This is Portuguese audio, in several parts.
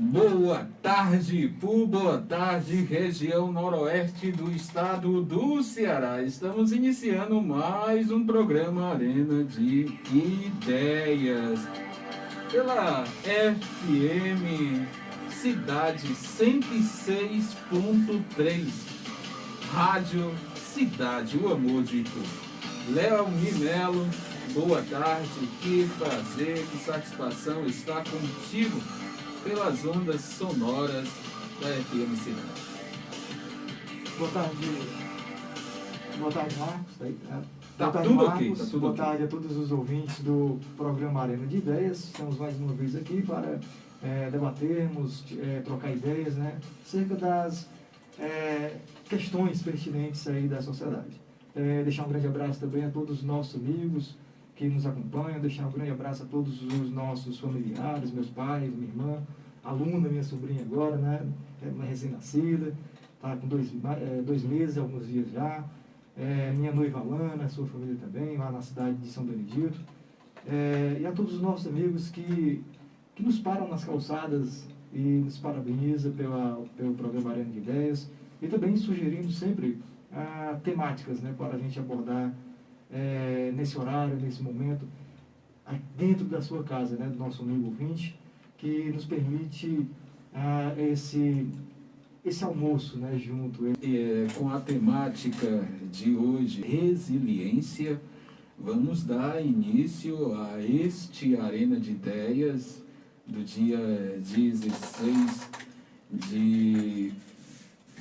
Boa tarde, região noroeste do estado do Ceará. Estamos iniciando mais um programa Arena de Ideias pela FM Cidade 106.3, Rádio Cidade, o amor de tu. Léo Mimelo, boa tarde, que prazer, que satisfação estar contigo pelas ondas sonoras da FM Cidade. Boa tarde, Marcos. Tá Boa tarde, tudo Marcos. ok, tá tudo Boa ok. tarde a todos os ouvintes do programa Arena de Ideias. Estamos mais uma vez aqui para debatermos, trocar ideias, né, acerca das questões pertinentes aí da sociedade. Deixar um grande abraço também a todos os nossos amigos que nos acompanham, deixar um grande abraço a todos os nossos familiares, meus pais, minha irmã, aluna, minha sobrinha agora, né, uma recém-nascida, está com 2 meses, alguns dias já, minha noiva Alana, sua família também, lá na cidade de São Benedito, e a todos os nossos amigos que nos param nas calçadas e nos parabeniza pelo programa Arena de Ideias, e também sugerindo sempre temáticas, né, para a gente abordar nesse horário, nesse momento, dentro da sua casa, né, do nosso amigo ouvinte, que nos permite esse almoço, né, junto. Com a temática de hoje, resiliência, vamos dar início a este Arena de Ideias do dia 16 de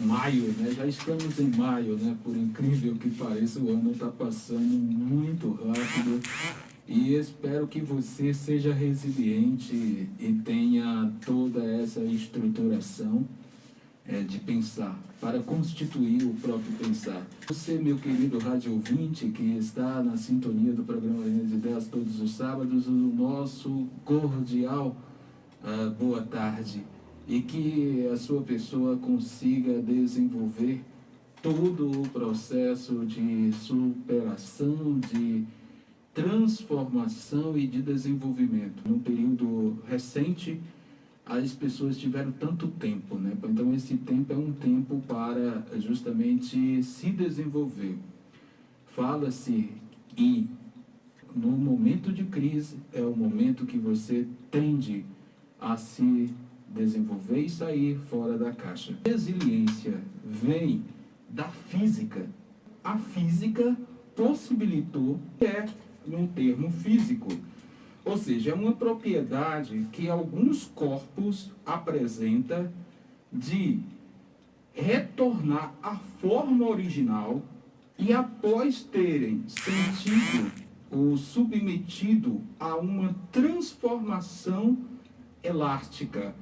maio, né? Já estamos em maio, né? Por incrível que pareça, o ano está passando muito rápido e espero que você seja resiliente e tenha toda essa estruturação de pensar, para constituir o próprio pensar. Você, meu querido rádio ouvinte, que está na sintonia do programa Arena de Ideias todos os sábados, o nosso cordial boa tarde. E que a sua pessoa consiga desenvolver todo o processo de superação, de transformação e de desenvolvimento. Num período recente, as pessoas tiveram tanto tempo, né? Então esse tempo é um tempo para justamente se desenvolver. Fala-se e no momento de crise é o momento que você tende a se desenvolver e sair fora da caixa. Resiliência vem da física. A física possibilitou, um termo físico, ou seja, é uma propriedade que alguns corpos apresentam de retornar à forma original e após terem sentido ou submetido a uma transformação elástica.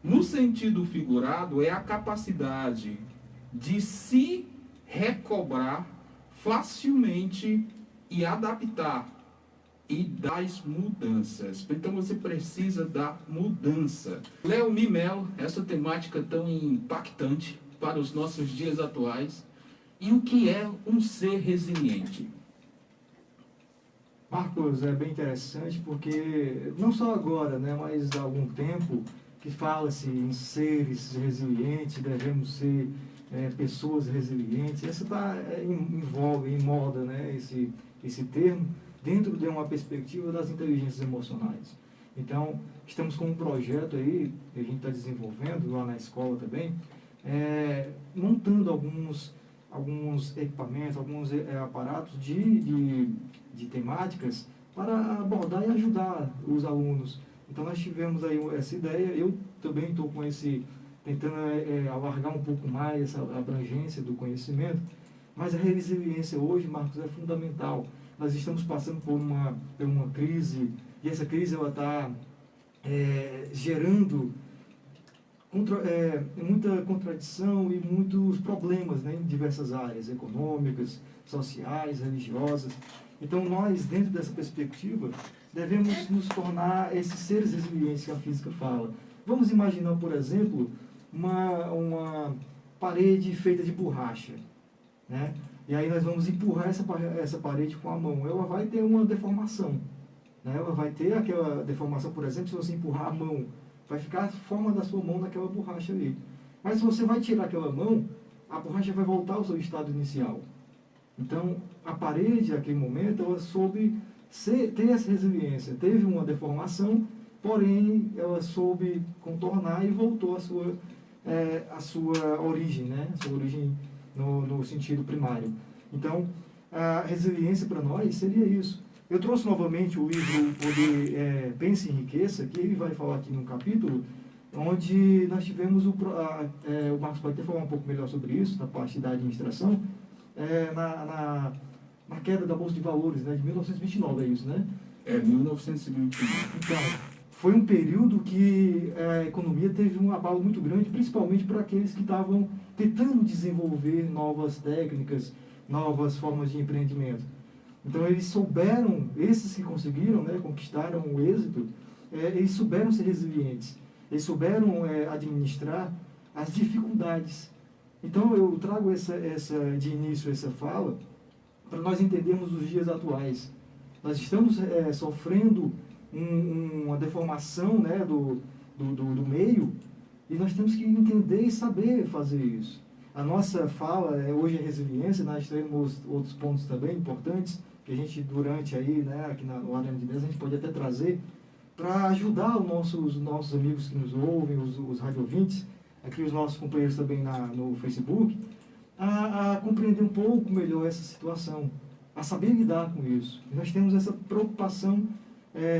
No sentido figurado, é a capacidade de se recobrar facilmente e adaptar e das mudanças. Então você precisa da mudança. Léo Mimelo, essa temática tão impactante para os nossos dias atuais. E o que é um ser resiliente? Marcos, é bem interessante porque, não só agora, né, mas há algum tempo, que fala-se em seres resilientes, devemos ser pessoas resilientes. Essa está em voga, em moda, né, esse termo, dentro de uma perspectiva das inteligências emocionais. Então, estamos com um projeto aí, que a gente está desenvolvendo lá na escola também, montando alguns equipamentos, alguns aparatos de temáticas para abordar e ajudar os alunos. Então nós tivemos aí essa ideia, eu também estou tentando alargar um pouco mais essa abrangência do conhecimento, mas a resiliência hoje, Marcos, é fundamental. Nós estamos passando por uma crise, e essa crise está gerando muita contradição e muitos problemas, né, em diversas áreas econômicas, sociais, religiosas. Então nós, dentro dessa perspectiva, devemos nos tornar esses seres resilientes que a física fala. Vamos imaginar, por exemplo, uma parede feita de borracha, né? E aí nós vamos empurrar essa parede com a mão. Ela vai ter uma deformação, né? Ela vai ter aquela deformação, por exemplo, se você empurrar a mão vai ficar a forma da sua mão naquela borracha ali. Mas se você vai tirar aquela mão, a borracha vai voltar ao seu estado inicial. Então, a parede, naquele momento, ela soube ter essa resiliência. Teve uma deformação, porém, ela soube contornar e voltou à sua origem, né? A sua origem no sentido primário. Então, a resiliência para nós seria isso. Eu trouxe novamente o livro Poder, Pense e Enriqueça, que ele vai falar aqui no capítulo, onde nós tivemos o Marcos pode até falar um pouco melhor sobre isso, na parte da administração, na queda da Bolsa de Valores, né, de 1929, é isso, né? 1929. Então, foi um período que a economia teve um abalo muito grande, principalmente para aqueles que estavam tentando desenvolver novas técnicas, novas formas de empreendimento. Então, eles souberam, esses que conseguiram, né, conquistaram o êxito, eles souberam ser resilientes, eles souberam administrar as dificuldades. Então, eu trago de início essa fala para nós entendermos os dias atuais. Nós estamos sofrendo uma deformação, né, do meio, e nós temos que entender e saber fazer isso. A nossa fala hoje é resiliência, nós temos outros pontos também importantes, que a gente, durante aí, né, aqui no Arena de Ideias, a gente pode até trazer para ajudar os nossos amigos que nos ouvem, os radiovintes, aqui os nossos companheiros também no Facebook, a compreender um pouco melhor essa situação, a saber lidar com isso. E nós temos essa preocupação,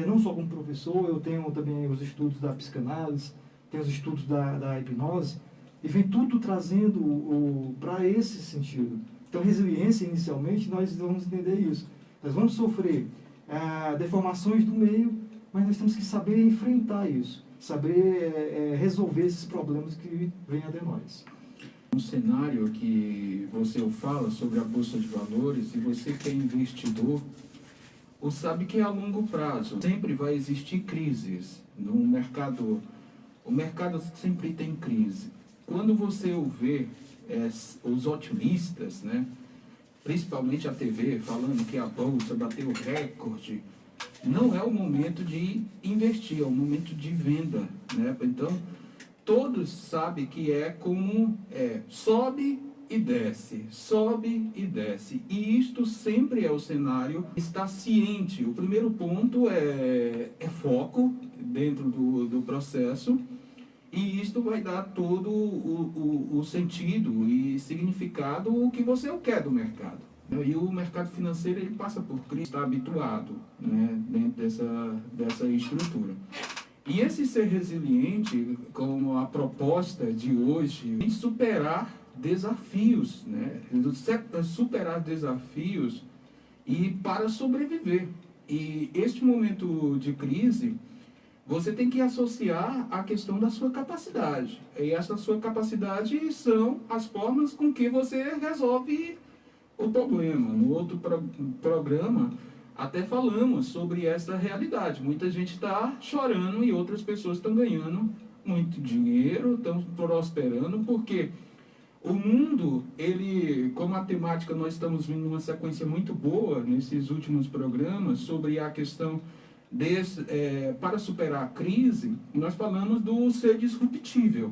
não só como professor, eu tenho também os estudos da psicanálise, tenho os estudos da hipnose, e vem tudo trazendo para esse sentido. Então, resiliência, inicialmente, nós vamos entender isso. Nós vamos sofrer deformações do meio, mas nós temos que saber enfrentar isso, saber resolver esses problemas que vêm até nós. Um cenário que você fala sobre a Bolsa de Valores, e você que é investidor, você sabe que a longo prazo sempre vai existir crises no mercado. O mercado sempre tem crise. Quando você vê os otimistas, né, principalmente a TV, falando que a Bolsa bateu recorde, não é o momento de investir, é o momento de venda, né? Então, todos sabem que como sobe e desce, sobe e desce. E isto sempre é o cenário, está ciente. O primeiro ponto é foco dentro do processo, e isto vai dar todo o sentido e significado que você quer do mercado. E o mercado financeiro, ele passa por crise, está habituado, né, dentro dessa estrutura. E esse ser resiliente, como a proposta de hoje, é superar desafios, né? Superar desafios e para sobreviver. E este momento de crise, você tem que associar a questão da sua capacidade. E essa sua capacidade são as formas com que você resolve o problema. No outro programa, até falamos sobre essa realidade. Muita gente está chorando e outras pessoas estão ganhando muito dinheiro, estão prosperando, porque o mundo, com matemática, nós estamos vindo numa sequência muito boa nesses últimos programas sobre a questão para superar a crise. Nós falamos do ser disruptível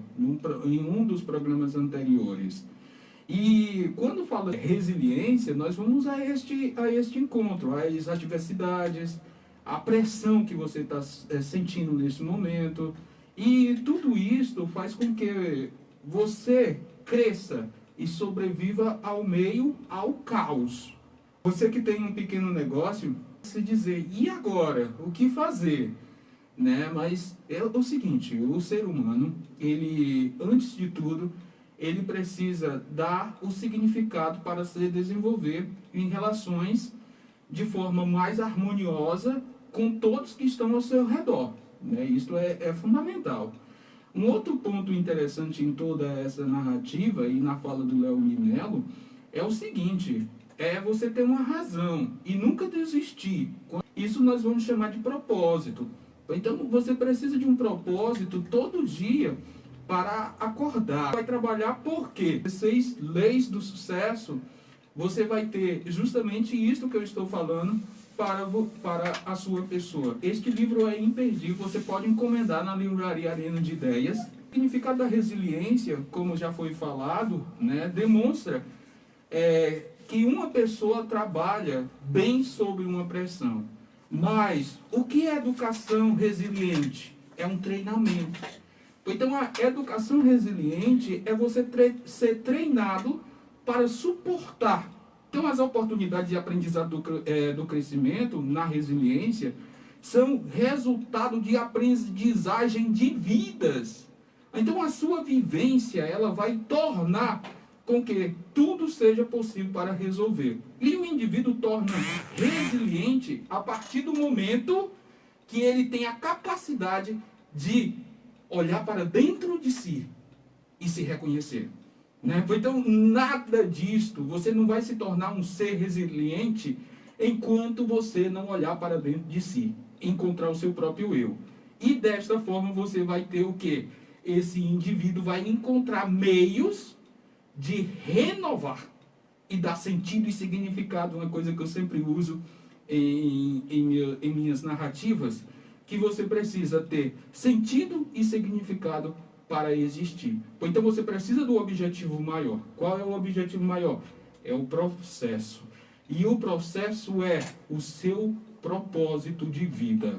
em um dos programas anteriores. E quando fala resiliência, nós vamos a este encontro, as adversidades, a pressão que você está sentindo nesse momento. E tudo isso faz com que você cresça e sobreviva ao meio, ao caos. Você que tem um pequeno negócio, se dizer, e agora? O que fazer? Né? Mas é o seguinte, o ser humano, ele, antes de tudo, ele precisa dar o significado para se desenvolver em relações de forma mais harmoniosa com todos que estão ao seu redor. Né? Isso é fundamental. Um outro ponto interessante em toda essa narrativa e na fala do Léo Minello é o seguinte, você ter uma razão e nunca desistir. Isso nós vamos chamar de propósito. Então você precisa de um propósito todo dia para acordar. Vai trabalhar por quê? 6 leis do sucesso, você vai ter justamente isso que eu estou falando para a sua pessoa. Este livro é imperdível, você pode encomendar na livraria Arena de Ideias. O significado da resiliência, como já foi falado, né, demonstra que uma pessoa trabalha bem sob uma pressão. Mas o que é educação resiliente? É um treinamento. Então, a educação resiliente é você ser treinado para suportar. Então, as oportunidades de aprendizado do crescimento na resiliência são resultado de aprendizagem de vidas. Então, a sua vivência, ela vai tornar com que tudo seja possível para resolver. E o indivíduo torna resiliente a partir do momento que ele tem a capacidade de olhar para dentro de si e se reconhecer. Né? Então, nada disto, você não vai se tornar um ser resiliente enquanto você não olhar para dentro de si, encontrar o seu próprio eu. E desta forma você vai ter o quê? Esse indivíduo vai encontrar meios de renovar e dar sentido e significado, uma coisa que eu sempre uso em minhas narrativas, que você precisa ter sentido e significado para existir. Então você precisa do objetivo maior. Qual é o objetivo maior? É o processo. E o processo é o seu propósito de vida.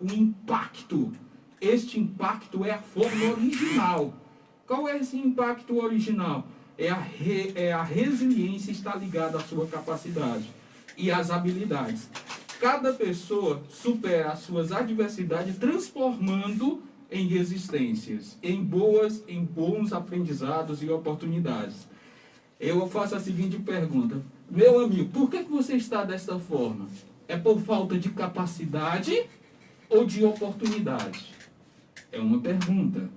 O impacto. Este impacto é a forma original. Qual é esse impacto original? É a resiliência está ligada à sua capacidade e às habilidades. Cada pessoa supera as suas adversidades transformando em resistências, em bons aprendizados e oportunidades. Eu faço a seguinte pergunta: meu amigo, por que você está desta forma? É por falta de capacidade ou de oportunidade? É uma pergunta.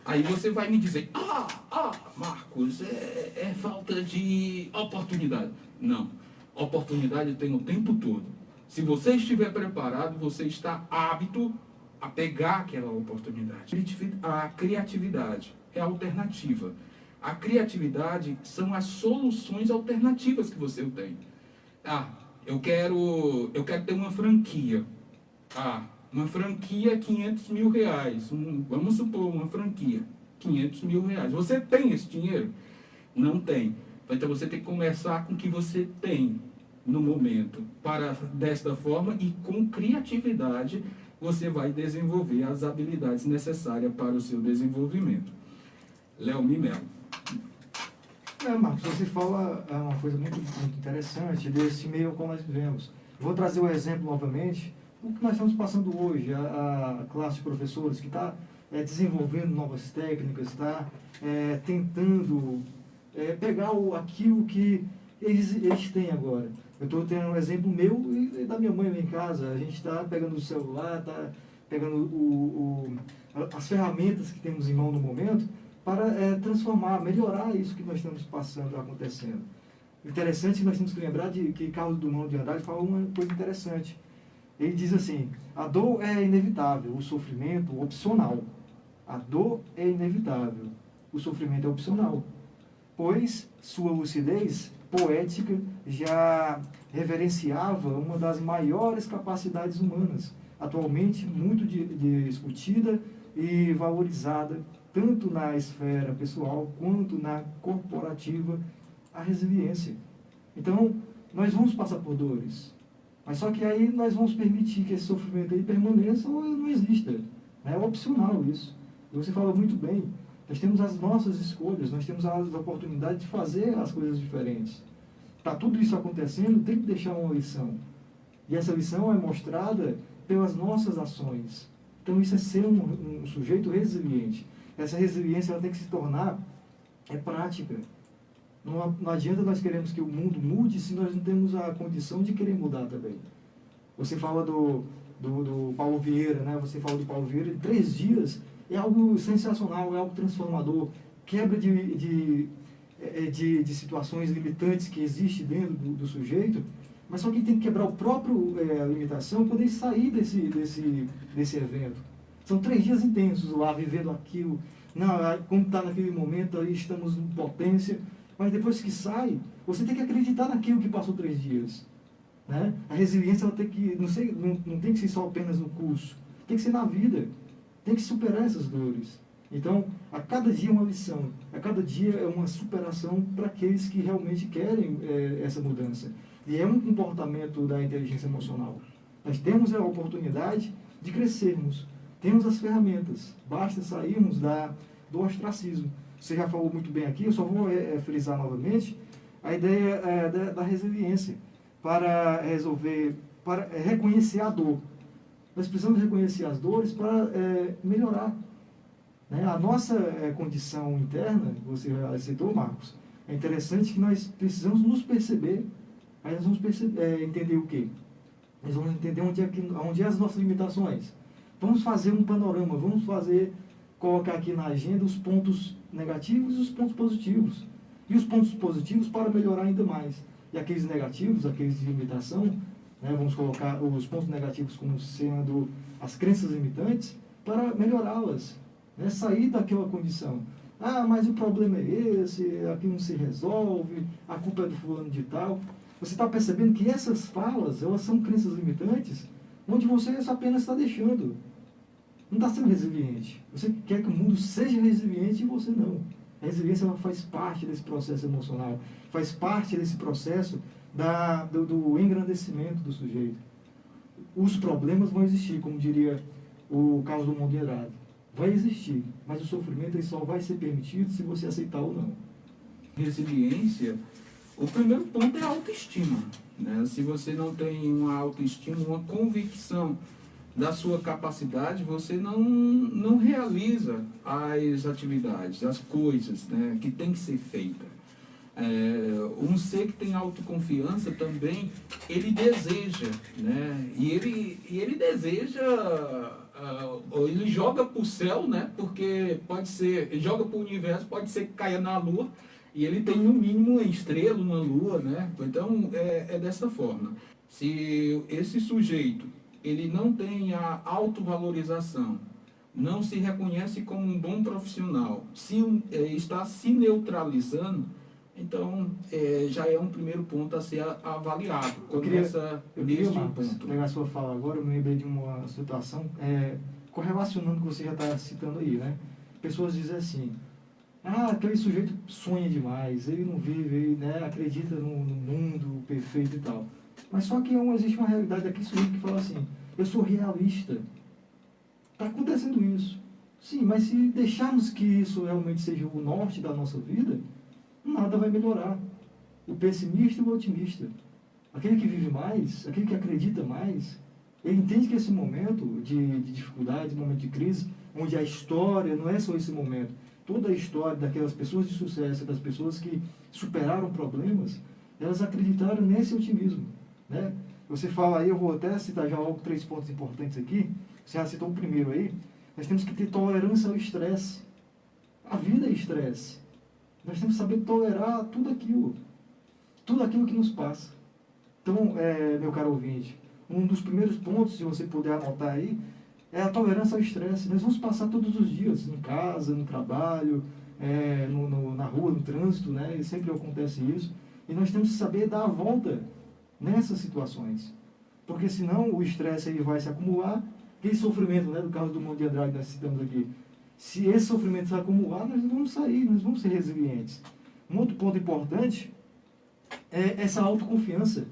Aí você vai me dizer: Marcos, é falta de oportunidade. Não, oportunidade tem o tempo todo. Se você estiver preparado, você está apto a pegar aquela oportunidade. A criatividade é a alternativa. A criatividade são as soluções alternativas que você tem. Eu quero ter uma franquia. Uma franquia é 500 mil reais. Vamos supor, uma franquia, 500 mil reais. Você tem esse dinheiro? Não tem. Então você tem que começar com o que você tem no momento. Desta forma e com criatividade, você vai desenvolver as habilidades necessárias para o seu desenvolvimento. Léo Mimelo. Marcos, você fala uma coisa muito interessante desse meio como nós vivemos. Vou trazer o exemplo novamente. O que nós estamos passando hoje, a classe de professores que está desenvolvendo novas técnicas, está tentando pegar aquilo que eles têm agora. Eu estou tendo um exemplo meu e da minha mãe lá em casa. A gente está pegando o celular, está pegando as ferramentas que temos em mão no momento para transformar, melhorar isso que nós estamos passando, acontecendo. Interessante que nós temos que lembrar que Carlos Drummond de Andrade fala uma coisa interessante. Ele diz assim: a dor é inevitável, o sofrimento opcional. A dor é inevitável, o sofrimento é opcional. Pois sua lucidez poética já reverenciava uma das maiores capacidades humanas, atualmente muito discutida e valorizada, tanto na esfera pessoal quanto na corporativa, a resiliência. Então, nós vamos passar por dores. Mas só que aí nós vamos permitir que esse sofrimento aí permaneça ou não exista. É opcional isso. E você fala muito bem, nós temos as nossas escolhas, nós temos as oportunidades de fazer as coisas diferentes. Para tudo isso acontecendo, tem que deixar uma lição. E essa lição é mostrada pelas nossas ações. Então isso é ser um sujeito resiliente. Essa resiliência ela tem que se tornar prática. Não adianta nós queremos que o mundo mude se nós não temos a condição de querer mudar também. Você fala do Paulo Vieira, né? Você fala do Paulo Vieira, em 3 dias é algo sensacional, é algo transformador, quebra de situações limitantes que existem dentro do sujeito, mas só que tem que quebrar a própria limitação para poder sair desse evento. São 3 dias intensos lá, vivendo aquilo, como está naquele momento, aí estamos em potência. Mas depois que sai, você tem que acreditar naquilo que passou 3 dias. né? A resiliência ela tem que, não tem que ser só apenas no curso, tem que ser na vida, tem que superar essas dores. Então, a cada dia é uma lição, a cada dia é uma superação para aqueles que realmente querem essa mudança. E é um comportamento da inteligência emocional. Nós temos a oportunidade de crescermos, temos as ferramentas, basta sairmos do ostracismo. Você já falou muito bem aqui, eu só vou frisar novamente a ideia da resiliência para resolver, para reconhecer a dor. Nós precisamos reconhecer as dores para melhorar. Né? A nossa condição interna, você já citou, Marcos, é interessante que nós precisamos nos perceber, aí nós vamos entender o quê? Nós vamos entender onde é as nossas limitações. Vamos fazer um panorama, colocar aqui na agenda os pontos negativos e os pontos positivos. E os pontos positivos para melhorar ainda mais. E aqueles negativos, aqueles de limitação, né, vamos colocar os pontos negativos como sendo as crenças limitantes, para melhorá-las, né, sair daquela condição. Ah, mas o problema é esse, aqui não se resolve, a culpa é do fulano de tal. Você está percebendo que essas falas, elas são crenças limitantes, onde você apenas está deixando. Não está sendo resiliente. Você quer que o mundo seja resiliente e você não. A resiliência ela faz parte desse processo emocional, faz parte desse processo do engrandecimento do sujeito. Os problemas vão existir, como diria o Carlos Drummond de Andrade. Vai existir, mas o sofrimento ele só vai ser permitido se você aceitar ou não. Resiliência, o primeiro ponto é a autoestima. Né? Se você não tem uma autoestima, uma convicção da sua capacidade, você não realiza as atividades, as coisas, né, que tem que ser feita. Um ser que tem autoconfiança também, ele deseja, né, e ele deseja, ele joga para o céu, né, porque pode ser, ele joga para o universo, pode ser que caia na lua, e ele tem no mínimo uma estrela, uma lua, né, então é dessa forma. Se esse sujeito ele não tem a autovalorização, não se reconhece como um bom profissional, está se neutralizando, então já é um primeiro ponto a ser avaliado. Eu queria, Marcos, pegar a sua fala agora, eu me lembrei de uma situação, correlacionando o que você já está citando aí, né? Pessoas dizem assim, aquele sujeito sonha demais, ele não vive, ele, né, acredita no mundo perfeito e tal. Mas só que existe uma realidade daquele sujeito que fala assim, eu sou realista. Está acontecendo isso. Sim, mas se deixarmos que isso realmente seja o norte da nossa vida, nada vai melhorar. O pessimista e o otimista. Aquele que vive mais, aquele que acredita mais, ele entende que esse momento de dificuldade, momento de crise, onde a história não é só esse momento, toda a história daquelas pessoas de sucesso, das pessoas que superaram problemas, elas acreditaram nesse otimismo. Né? Você fala aí, eu vou até citar já logo 3 pontos importantes aqui. Você já citou o primeiro aí. Nós temos que ter tolerância ao estresse. A vida é estresse. Nós temos que saber tolerar tudo aquilo que nos passa. Então, meu caro ouvinte, um dos primeiros pontos, se você puder anotar aí, é a tolerância ao estresse. Nós vamos passar todos os dias, em casa, no trabalho, na rua, no trânsito, né? E sempre acontece isso. E nós temos que saber dar a volta nessas situações, porque senão o estresse aí vai se acumular, aquele sofrimento, né, do caso do Drummond de Andrade que nós citamos aqui, se esse sofrimento se acumular, nós não vamos sair, nós vamos ser resilientes. Um outro ponto importante é essa autoconfiança.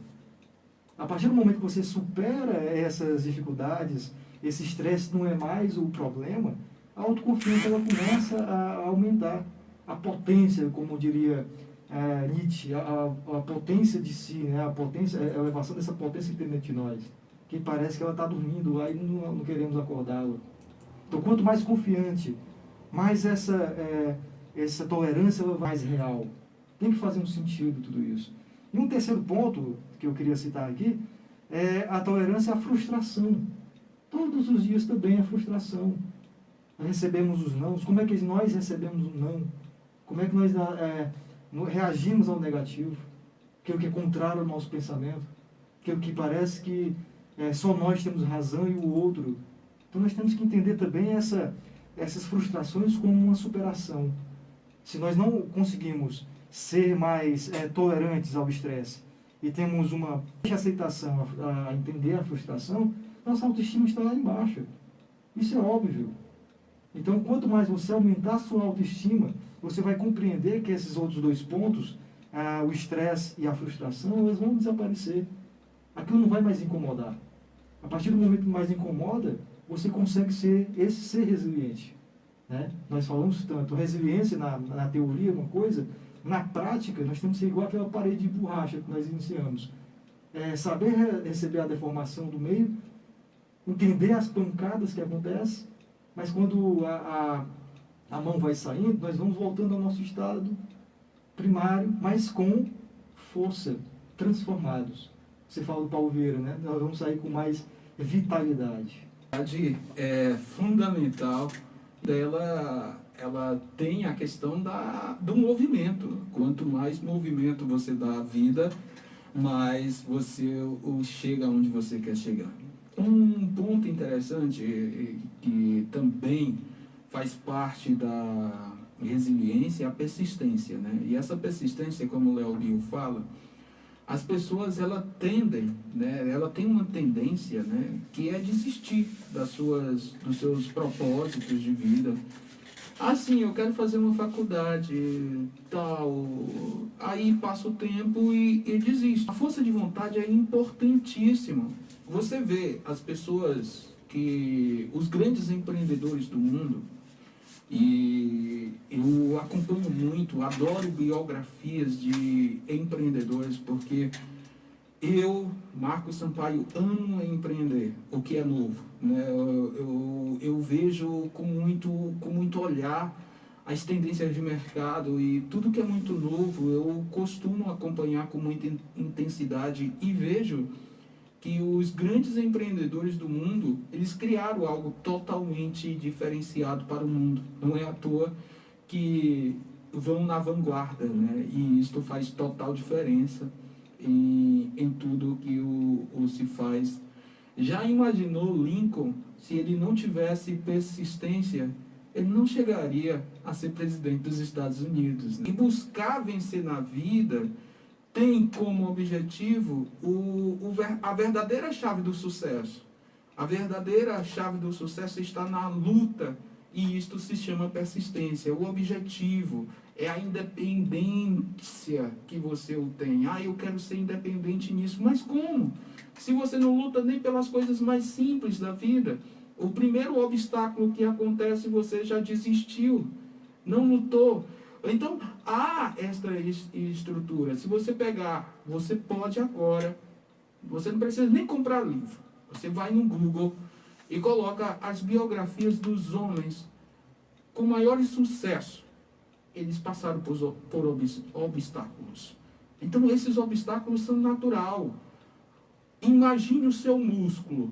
A partir do momento que você supera essas dificuldades, esse estresse não é mais o problema, a autoconfiança ela começa a aumentar, a potência, como diria Nietzsche, a potência de si, né? A elevação dessa potência que tem dentro de nós, que parece que ela está dormindo lá e não queremos acordá-la. Então, quanto mais confiante, mais essa tolerância ela vai mais real. Tem que fazer um sentido tudo isso. E um terceiro ponto que eu queria citar aqui é a tolerância à frustração. Todos os dias também a frustração. Nós recebemos os nãos. Como é que nós recebemos um não? Como é que nós reagimos ao negativo, aquilo que é contrário ao nosso pensamento, aquilo que parece que só nós temos razão e o outro. Então nós temos que entender também essas frustrações como uma superação. Se nós não conseguimos ser mais tolerantes ao estresse e temos uma aceitação a entender a frustração, nossa autoestima está lá embaixo. Isso é óbvio. Então, quanto mais você aumentar a sua autoestima, você vai compreender que esses outros dois pontos, o estresse e a frustração, elas vão desaparecer. Aquilo não vai mais incomodar. A partir do momento que mais incomoda, você consegue ser resiliente. Né? Nós falamos tanto, resiliência na teoria é uma coisa, na prática nós temos que ser igual aquela parede de borracha que nós iniciamos. Saber receber a deformação do meio, entender as pancadas que acontecem, mas quando a mão vai saindo, nós vamos voltando ao nosso estado primário, mas com força, transformados. Você fala do Paulo Vieira, né? Nós vamos sair com mais vitalidade. É fundamental dela, ela tem a questão do movimento. Quanto mais movimento você dá à vida, mais você chega onde você quer chegar. Um ponto interessante que também faz parte da resiliência é a persistência, né? E essa persistência, como o Léo Bill fala, as pessoas ela tem uma tendência, né, que é desistir dos seus propósitos de vida. Assim, eu quero fazer uma faculdade, tal, aí passa o tempo e desisto. A força de vontade é importantíssima. Você vê as pessoas os grandes empreendedores do mundo, e eu acompanho muito, adoro biografias de empreendedores, porque eu, Marcos Sampaio, amo empreender, o que é novo. Né? Eu vejo com muito olhar as tendências de mercado, e tudo que é muito novo eu costumo acompanhar com muita intensidade, e vejo que os grandes empreendedores do mundo, eles criaram algo totalmente diferenciado para o mundo. Não é à toa que vão na vanguarda, né? E isto faz total diferença em tudo que se faz. Já imaginou Lincoln, se ele não tivesse persistência, ele não chegaria a ser presidente dos Estados Unidos, né? E buscar vencer na vida tem como objetivo a verdadeira chave do sucesso. A verdadeira chave do sucesso está na luta, e isto se chama persistência. O objetivo é a independência que você tem. Eu quero ser independente nisso. Mas como? Se você não luta nem pelas coisas mais simples da vida, o primeiro obstáculo que acontece, você já desistiu, não lutou. Então, há esta estrutura. Se você pegar, você pode agora, você não precisa nem comprar livro. Você vai no Google e coloca as biografias dos homens com maior sucesso. Eles passaram por obstáculos. Então, esses obstáculos são natural. Imagine o seu músculo.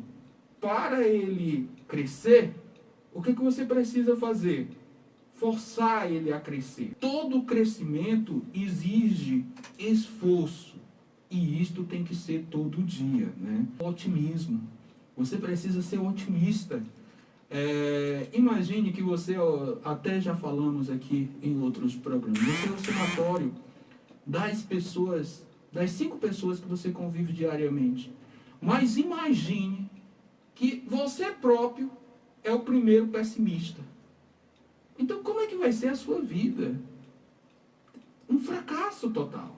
Para ele crescer, o que você precisa fazer? Forçar ele a crescer. Todo crescimento exige esforço, e isto tem que ser todo dia, né? Otimismo. Você precisa ser otimista. Imagine que você, até já falamos aqui em outros programas, você é o somatório das 5 pessoas que você convive diariamente. Mas imagine que você próprio é o primeiro pessimista. Então, como é que vai ser a sua vida? Um fracasso total.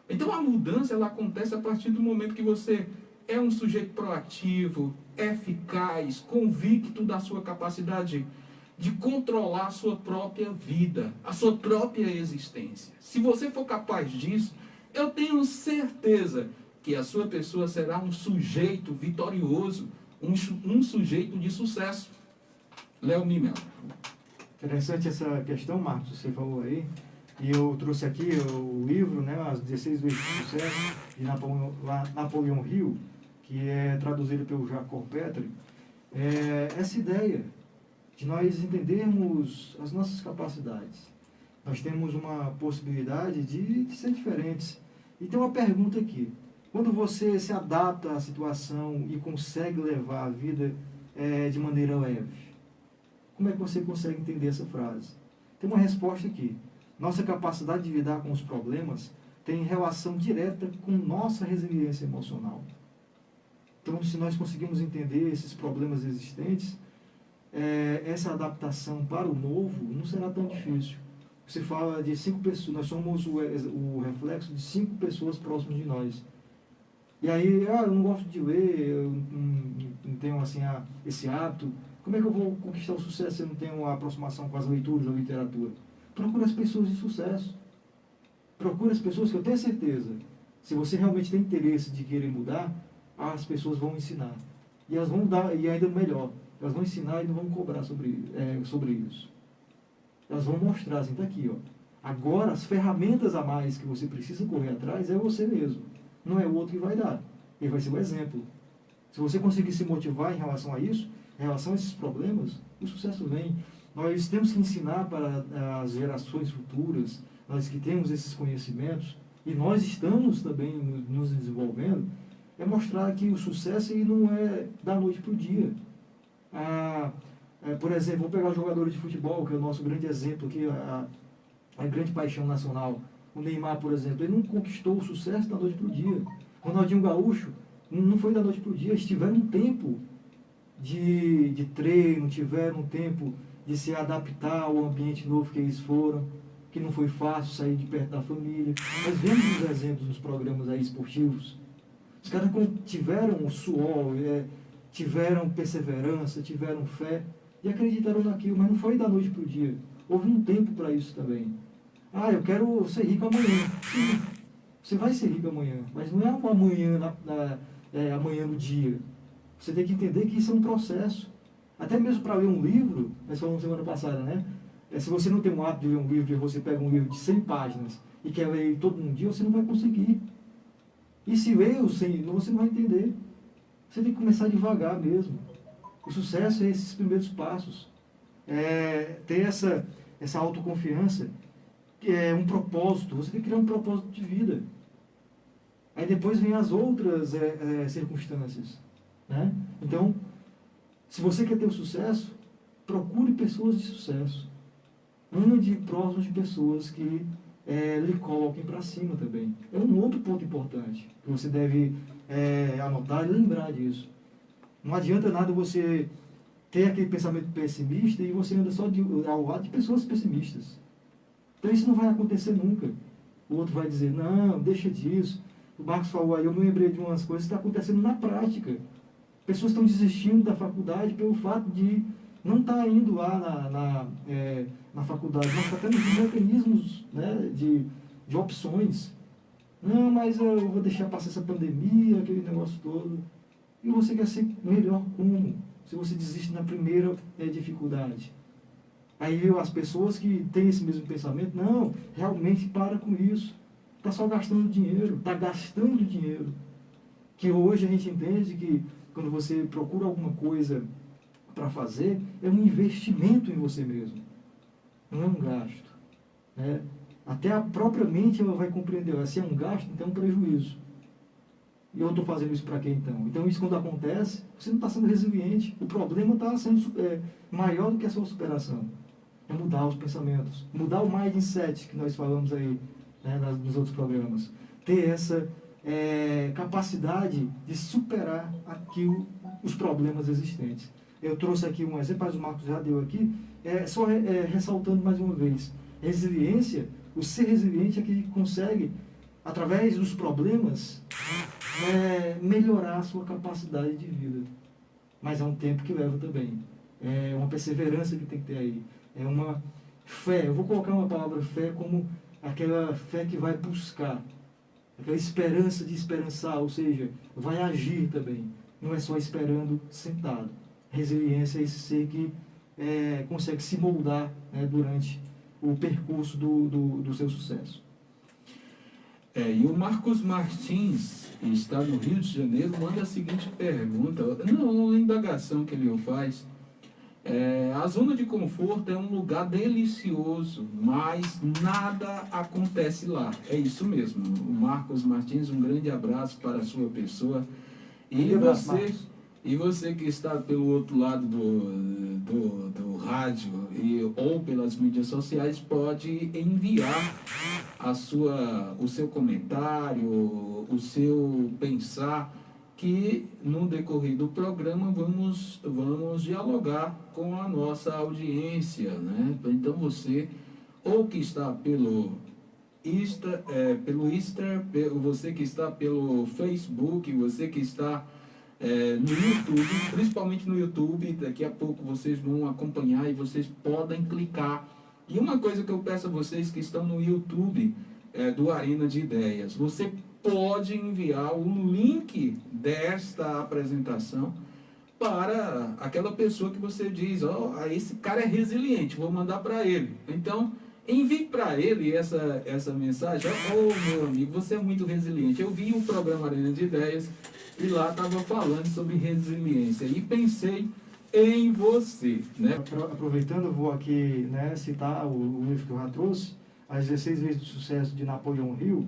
Então, a mudança ela acontece a partir do momento que você é um sujeito proativo, eficaz, convicto da sua capacidade de controlar a sua própria vida, a sua própria existência. Se você for capaz disso, eu tenho certeza que a sua pessoa será um sujeito vitorioso, um sujeito de sucesso. Léo Mimel. Interessante essa questão, Marcos, você falou aí. E eu trouxe aqui o livro, né, As 16 Leis do Sucesso, de Napoleão Hill, que é traduzido pelo Jacob Petri. Essa ideia de nós entendermos as nossas capacidades. Nós temos uma possibilidade de ser diferentes. E tem uma pergunta aqui. Quando você se adapta à situação e consegue levar a vida de maneira leve, como é que você consegue entender essa frase? Tem uma resposta aqui. Nossa capacidade de lidar com os problemas tem relação direta com nossa resiliência emocional. Então, se nós conseguimos entender esses problemas existentes, essa adaptação para o novo não será tão difícil. Você fala de 5 pessoas, nós somos o reflexo de 5 pessoas próximas de nós. E aí, eu não gosto de ler, eu não tenho assim, esse hábito. Como é que eu vou conquistar o sucesso se eu não tenho uma aproximação com as leituras, a literatura? Procure as pessoas de sucesso. Procure as pessoas que eu tenho certeza, se você realmente tem interesse de querer mudar, as pessoas vão ensinar. E elas vão dar, e ainda melhor, elas vão ensinar e não vão cobrar sobre isso. Elas vão mostrar, assim, está aqui, ó. Agora, as ferramentas a mais que você precisa correr atrás é você mesmo. Não é o outro que vai dar. Ele vai ser o exemplo. Se você conseguir se motivar em relação a isso, em relação a esses problemas, o sucesso vem. Nós temos que ensinar para as gerações futuras, nós que temos esses conhecimentos, e nós estamos também nos desenvolvendo, é mostrar que o sucesso ele não é da noite para o dia. Por exemplo, vou pegar os jogadores de futebol, que é o nosso grande exemplo aqui, a grande paixão nacional. O Neymar, por exemplo, ele não conquistou o sucesso da noite para o dia. Ronaldinho Gaúcho não foi da noite para o dia, eles tiveram um tempo de treino, tiveram um tempo de se adaptar ao ambiente novo que eles foram, que não foi fácil sair de perto da família. Nós vemos os exemplos nos programas aí esportivos. Os caras tiveram suor, tiveram perseverança, tiveram fé e acreditaram naquilo, mas não foi da noite para o dia. Houve um tempo para isso também. Eu quero ser rico amanhã. Sim, você vai ser rico amanhã, mas não é uma amanhã, amanhã no dia. Você tem que entender que isso é um processo. Até mesmo para ler um livro, nós falamos semana passada, né? Se você não tem um hábito de ler um livro, e você pega um livro de 100 páginas e quer ler ele todo um dia, você não vai conseguir. E se ler o 100, você não vai entender. Você tem que começar devagar mesmo. O sucesso é esses primeiros passos. Ter essa autoconfiança, que é um propósito. Você tem que criar um propósito de vida. Aí depois vem as outras circunstâncias. Né? Então, se você quer ter o sucesso, procure pessoas de sucesso. Ande próximo de pessoas que lhe coloquem para cima também. É um outro ponto importante que você deve anotar e lembrar disso. Não adianta nada você ter aquele pensamento pessimista e você anda só ao lado de pessoas pessimistas. Então isso não vai acontecer nunca. O outro vai dizer, não, deixa disso. O Marcos falou aí, eu me lembrei de umas coisas que estão acontecendo na prática. Pessoas estão desistindo da faculdade pelo fato de não estar indo lá na faculdade, mas está tendo mecanismos, né, de opções. Não, mas eu vou deixar passar essa pandemia, aquele negócio todo. E você quer ser melhor como? Se você desiste na primeira dificuldade. Aí as pessoas que têm esse mesmo pensamento, não, realmente para com isso. Está só gastando dinheiro, está gastando dinheiro. Que hoje a gente entende que quando você procura alguma coisa para fazer, é um investimento em você mesmo. Não é um gasto. Né? Até a própria mente ela vai compreender, se é um gasto, então é um prejuízo. E eu estou fazendo isso para quê então? Então isso quando acontece, você não está sendo resiliente. O problema está sendo maior do que a sua superação. É mudar os pensamentos. Mudar o mindset que nós falamos aí, né, nos outros programas. Ter essa capacidade de superar os problemas existentes. Eu trouxe aqui um exemplo, mas o Marcos já deu aqui, só ressaltando mais uma vez. Resiliência, o ser resiliente é que consegue, através dos problemas, melhorar a sua capacidade de vida. Mas é um tempo que leva também. É uma perseverança que tem que ter aí. É uma fé. Eu vou colocar uma palavra fé como aquela fé que vai buscar. Aquela esperança de esperançar, ou seja, vai agir também. Não é só esperando sentado. Resiliência é esse ser que consegue se moldar, né, durante o percurso do seu sucesso. E o Marcos Martins, que está no Rio de Janeiro, manda a seguinte pergunta, uma indagação que ele faz. A zona de conforto é um lugar delicioso, mas nada acontece lá. É isso mesmo. O Marcos Martins, um grande abraço para a sua pessoa. E você que está pelo outro lado do rádio ou pelas mídias sociais, pode enviar o seu comentário, o seu pensar, que no decorrer do programa vamos dialogar com a nossa audiência, né? Então você, ou que está pelo Insta, você que está pelo Facebook, você que está no YouTube, principalmente no YouTube, daqui a pouco vocês vão acompanhar e vocês podem clicar. E uma coisa que eu peço a vocês que estão no YouTube do Arena de Ideias, você pode enviar o link desta apresentação para aquela pessoa que você diz, esse cara é resiliente, vou mandar para ele. Então, envie para ele essa mensagem. Meu amigo, você é muito resiliente. Eu vi um programa Arena de Ideias e lá estava falando sobre resiliência e pensei em você, né? Aproveitando, eu vou aqui, né, citar o livro que eu já trouxe, As 16 Vezes do Sucesso, de Napoleão Hill,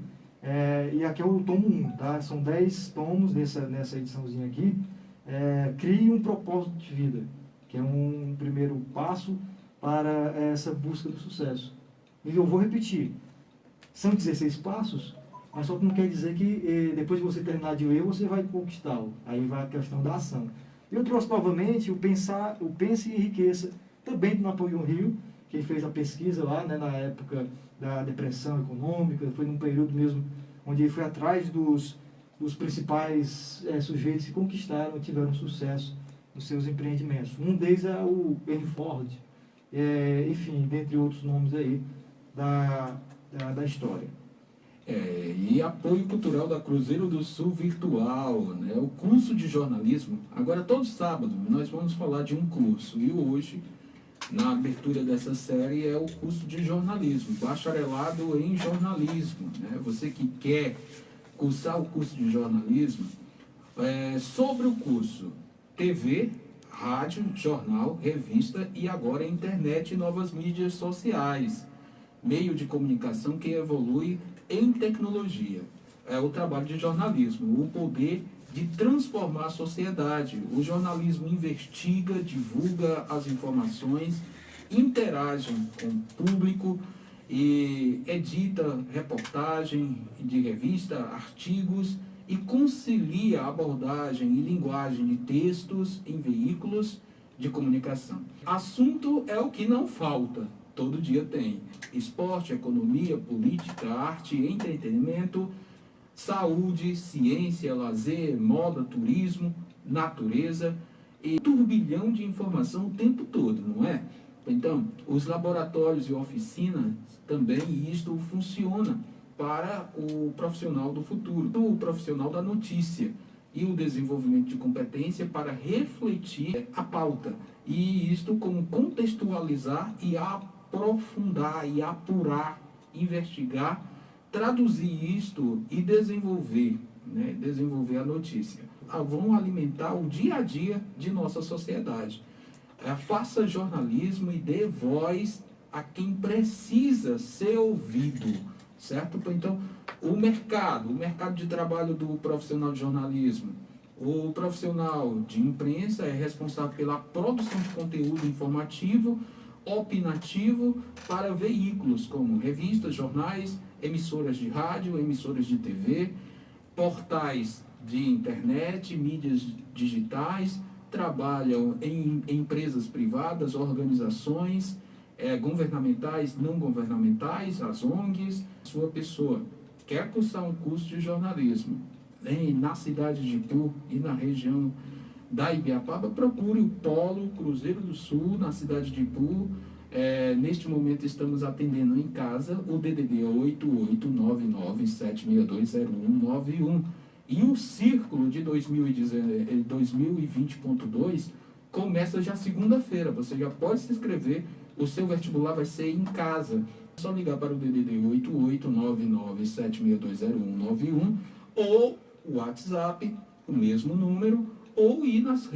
e aqui é o tomo 1, tá? São 10 tomos nessa ediçãozinha aqui. Crie um propósito de vida, que é um primeiro passo para essa busca do sucesso. E eu vou repetir, são 16 passos, mas só que não quer dizer que depois de você terminar de ler, você vai conquistá-lo. Aí vai a questão da ação. Eu trouxe novamente o Pense e Enriqueça, também do Napoleão Hill, que fez a pesquisa lá, né, na época da depressão econômica, foi num período mesmo onde ele foi atrás dos principais sujeitos que conquistaram e tiveram sucesso nos seus empreendimentos. Um deles é o Henry Ford, enfim, dentre outros nomes aí da história. E apoio cultural da Cruzeiro do Sul Virtual, né? O curso de jornalismo. Agora, todo sábado, nós vamos falar de um curso. E hoje, na abertura dessa série, é o curso de jornalismo, bacharelado em jornalismo, né? Você que quer cursar o curso de jornalismo, sobre o curso TV, rádio, jornal, revista e agora internet e novas mídias sociais, meio de comunicação que evolui em tecnologia. É o trabalho de jornalismo, o poder de transformar a sociedade. O jornalismo investiga, divulga as informações, interage com o público e edita reportagem de revista, artigos e concilia a abordagem e linguagem de textos em veículos de comunicação. Assunto é o que não falta. Todo dia tem esporte, economia, política, arte, entretenimento, saúde, ciência, lazer, moda, turismo, natureza e turbilhão de informação o tempo todo, não é? Então, os laboratórios e oficinas também, isto funciona para o profissional do futuro, o profissional da notícia e o desenvolvimento de competência para refletir a pauta. E isto como contextualizar e aprofundar e apurar, investigar, traduzir isto e desenvolver, né? Desenvolver a notícia. Vão alimentar o dia a dia de nossa sociedade. Faça jornalismo e dê voz a quem precisa ser ouvido, certo? Então, o mercado de trabalho do profissional de jornalismo, o profissional de imprensa é responsável pela produção de conteúdo informativo, opinativo para veículos como revistas, jornais, emissoras de rádio, emissoras de TV, portais de internet, mídias digitais, trabalham em empresas privadas, organizações governamentais, não governamentais, as ONGs. Sua pessoa quer cursar um curso de jornalismo na cidade de Ipu e na região da Ibiapaba, procure o Polo Cruzeiro do Sul, na cidade de Ipu. Neste momento estamos atendendo em casa o DDD 889976209191. E o círculo de 2020.2 começa já segunda-feira. Você já pode se inscrever, o seu vestibular vai ser em casa. É só ligar para o DDD 889976209191 ou o WhatsApp, o mesmo número, ou ir nas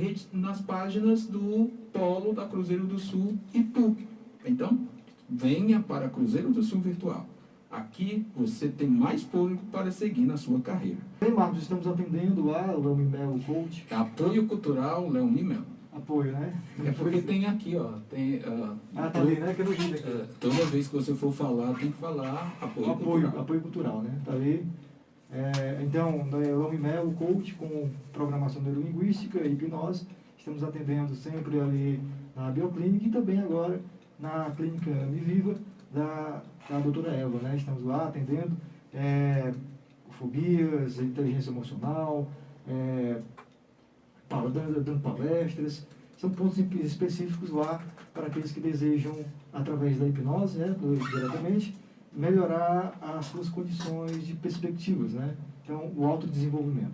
páginas do Polo da Cruzeiro do Sul Ipu. Então, venha para Cruzeiro do Sul Virtual. Aqui você tem mais público para seguir na sua carreira. Bem, Marcos, estamos atendendo lá o Leomimel Coach. Apoio Cultural Leomimel. Apoio, né? É porque tem aqui, ó. Tá ali, né? Que eu não vi aqui. Toda vez que você for falar, tem que falar apoio cultural. Apoio cultural, né? Tá ali. Então, o Unimel, o coach com programação neurolinguística e hipnose, estamos atendendo sempre ali na Bioclínica e também agora na Clínica Viva da doutora Eva, né? Estamos lá atendendo fobias, inteligência emocional, dando palestras. São pontos específicos lá para aqueles que desejam, através da hipnose, né, diretamente, melhorar as suas condições de perspectivas, né? Então, o autodesenvolvimento.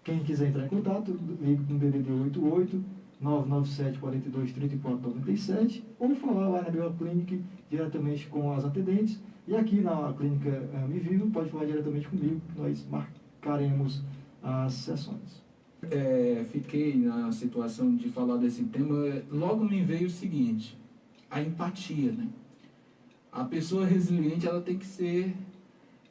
Quem quiser entrar em contato, ligue no DDD 88 997 42 34 97 ou falar lá na Bioclínica diretamente com as atendentes. E aqui na Clínica Vivo pode falar diretamente comigo, nós marcaremos as sessões. Fiquei na situação de falar desse tema, logo me veio o seguinte, a empatia, né? A pessoa resiliente, ela tem que ser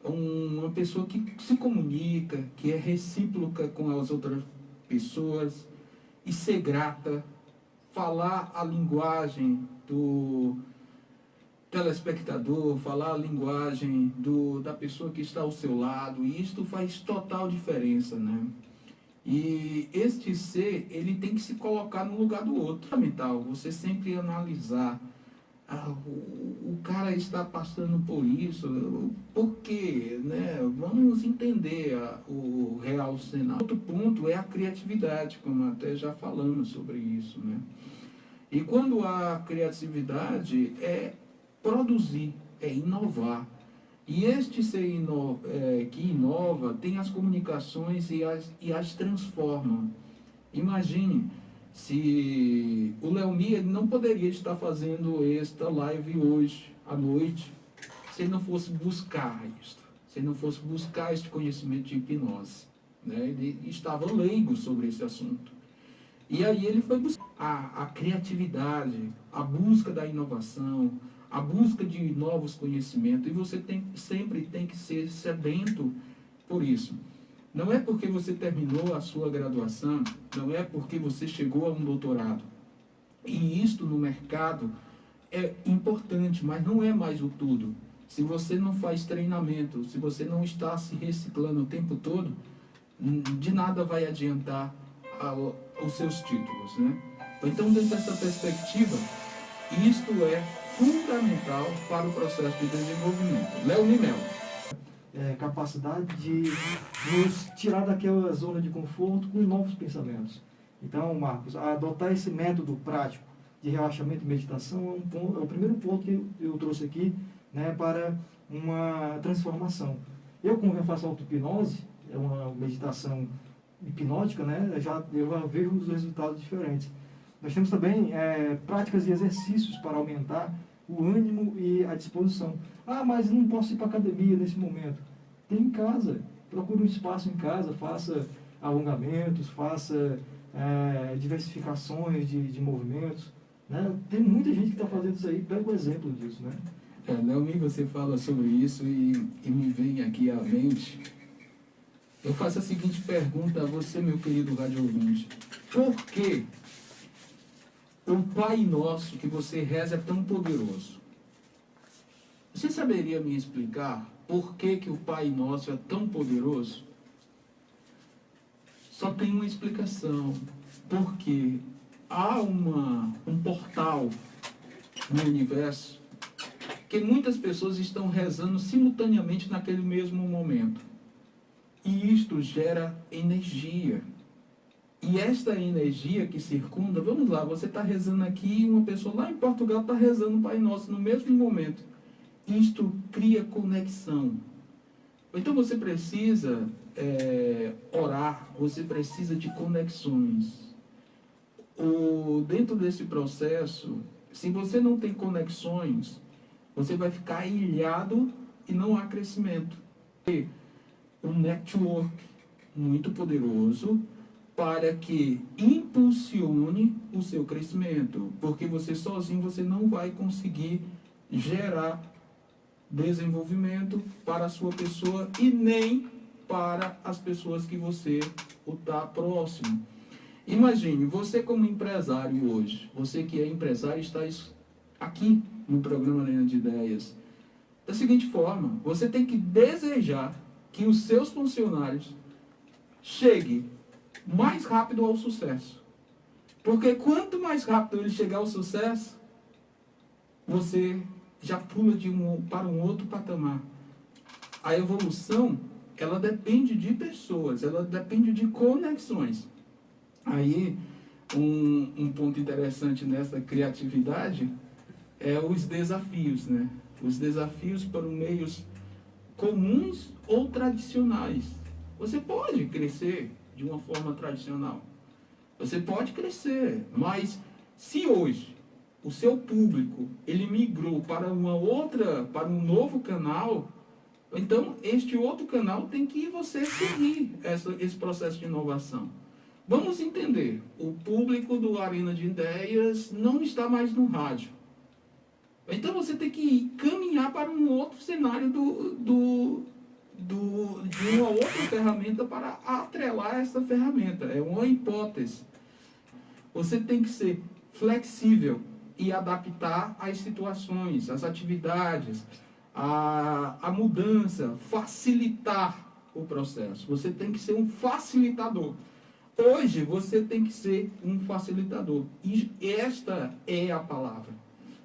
uma pessoa que se comunica, que é recíproca com as outras pessoas e ser grata, falar a linguagem do telespectador, falar a linguagem da pessoa que está ao seu lado, e isto faz total diferença, né? E este ser, ele tem que se colocar no lugar do outro. É fundamental você sempre analisar, o cara está passando por isso, por quê? Né? Vamos entender o real cenário. Outro ponto é a criatividade, como até já falamos sobre isso, né? E quando a criatividade é produzir, é inovar. E este ser que inova tem as comunicações e as transforma. Imagine se o Leomi não poderia estar fazendo esta live hoje à noite se ele não fosse buscar isso, se ele não fosse buscar este conhecimento de hipnose, né? Ele estava leigo sobre esse assunto. E aí ele foi buscar a criatividade, a busca da inovação, a busca de novos conhecimentos, e você sempre tem que ser sedento por isso. Não é porque você terminou a sua graduação, não é porque você chegou a um doutorado. E isto no mercado é importante, mas não é mais o tudo. Se você não faz treinamento, se você não está se reciclando o tempo todo, de nada vai adiantar os seus títulos, né? Então, dentro dessa perspectiva, isto é fundamental para o processo de desenvolvimento. Leomi Mel. Capacidade de nos tirar daquela zona de conforto com novos pensamentos. Então, Marcos, adotar esse método prático de relaxamento e meditação é o primeiro ponto que eu trouxe aqui, né, para uma transformação. Como eu faço auto-hipnose, é uma meditação hipnótica, né, eu já vejo os resultados diferentes. Nós temos também práticas e exercícios para aumentar o ânimo e a disposição. Mas não posso ir para a academia nesse momento. Tem em casa. Procure um espaço em casa, faça alongamentos, faça diversificações de movimentos. Né? Tem muita gente que está fazendo isso aí, pega o exemplo disso. Né? Leomi, você fala sobre isso e me vem aqui à mente. Eu faço a seguinte pergunta a você, meu querido rádio ouvinte. Por que o Pai Nosso que você reza é tão poderoso? Você saberia me explicar por que o Pai Nosso é tão poderoso? Só tem uma explicação. Porque há um portal no universo que muitas pessoas estão rezando simultaneamente naquele mesmo momento. E isto gera energia. E esta energia que circunda, vamos lá, você está rezando aqui e uma pessoa lá em Portugal está rezando o Pai Nosso no mesmo momento. Isto cria conexão. Então você precisa orar, você precisa de conexões. Dentro desse processo, se você não tem conexões, você vai ficar ilhado e não há crescimento. Um network muito poderoso para que impulsione o seu crescimento, porque você sozinho você não vai conseguir gerar desenvolvimento para a sua pessoa e nem para as pessoas que você está próximo. Imagine, você como empresário hoje, você que é empresário está aqui no programa Arena de Ideias. Da seguinte forma, você tem que desejar que os seus funcionários cheguem mais rápido ao sucesso. Porque quanto mais rápido ele chegar ao sucesso, você já pula para um outro patamar. A evolução, ela depende de pessoas, ela depende de conexões. Aí, um ponto interessante nessa criatividade é os desafios, né? Os desafios por meios comuns ou tradicionais. Você pode crescer de uma forma tradicional. Você pode crescer, mas se hoje o seu público ele migrou para para um novo canal, então este outro canal tem que você seguir esse processo de inovação. Vamos entender, o público do Arena de Ideias não está mais no rádio. Então você tem que caminhar para um outro cenário de uma outra ferramenta para atrelar essa ferramenta. É uma hipótese. Você tem que ser flexível e adaptar às situações, às atividades, a mudança, facilitar o processo. Você tem que ser um facilitador. Hoje você tem que ser um facilitador. E esta é a palavra.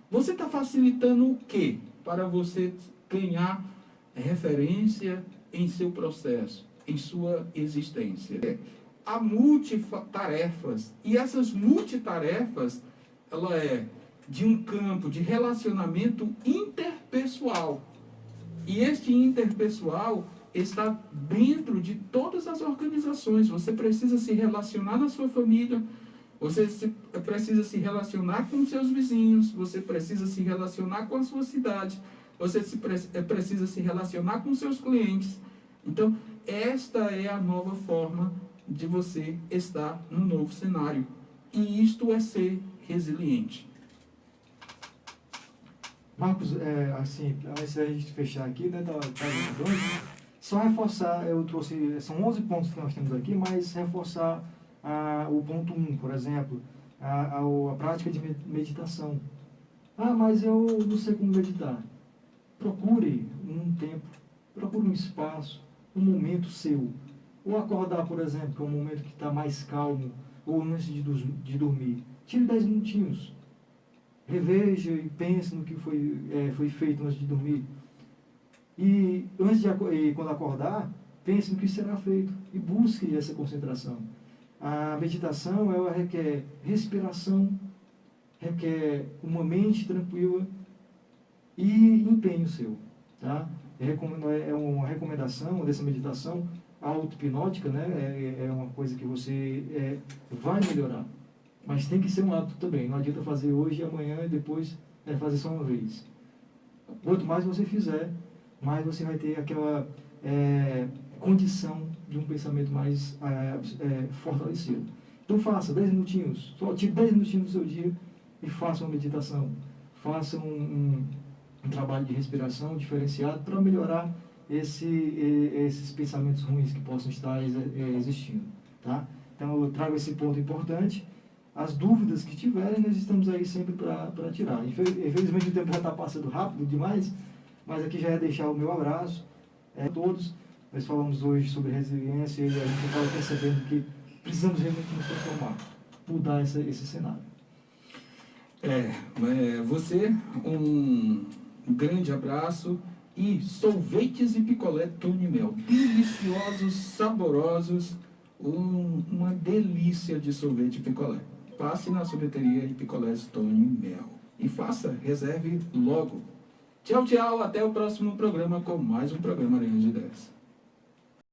Você está facilitando o quê? Para você ganhar referência em seu processo, em sua existência. Há multitarefas. E essas multitarefas, ela é de um campo de relacionamento interpessoal. E este interpessoal está dentro de todas as organizações. Você precisa se relacionar na sua família, você precisa se relacionar com seus vizinhos, você precisa se relacionar com a sua cidade, você precisa se relacionar com seus clientes. Então, esta é a nova forma de você estar num novo cenário. E isto é ser resiliente. Marcos, assim, antes da gente fechar aqui, né, só reforçar, eu trouxe, são 11 pontos que nós temos aqui, mas reforçar o ponto 1, por exemplo, a prática de meditação. Ah, mas eu não sei como meditar. Procure um tempo, procure um espaço, um momento seu. Ou acordar, por exemplo, que é um momento que está mais calmo, ou antes de dormir. Tire 10 minutinhos. Reveja e pense no que foi feito antes de dormir. E quando acordar, pense no que será feito e busque essa concentração. A meditação, ela requer respiração, requer uma mente tranquila e empenho seu. Tá? É uma recomendação dessa meditação auto-hipnótica, né? É uma coisa que você vai melhorar. Mas tem que ser um hábito também. Não adianta fazer hoje e amanhã e depois fazer só uma vez. Quanto mais você fizer, mais você vai ter aquela condição de um pensamento mais fortalecido. Então faça 10 minutinhos, só tire 10 minutinhos do seu dia e faça uma meditação. Faça um trabalho de respiração diferenciado para melhorar esses pensamentos ruins que possam estar existindo. Tá? Então eu trago esse ponto importante. As dúvidas que tiverem, nós estamos aí sempre para tirar. Infelizmente o tempo já está passando rápido demais, mas aqui já é deixar o meu abraço a todos. Nós falamos hoje sobre resiliência e a gente estava percebendo que precisamos realmente nos transformar, mudar esse cenário. Você, um grande abraço e sorvetes e picolé Tony Mel. Deliciosos, saborosos, uma delícia de sorvete e picolé. Passe na sorveteria e picolés Tony Mel. E reserve logo. Tchau, tchau. Até o próximo programa com mais um programa Arena de Ideias.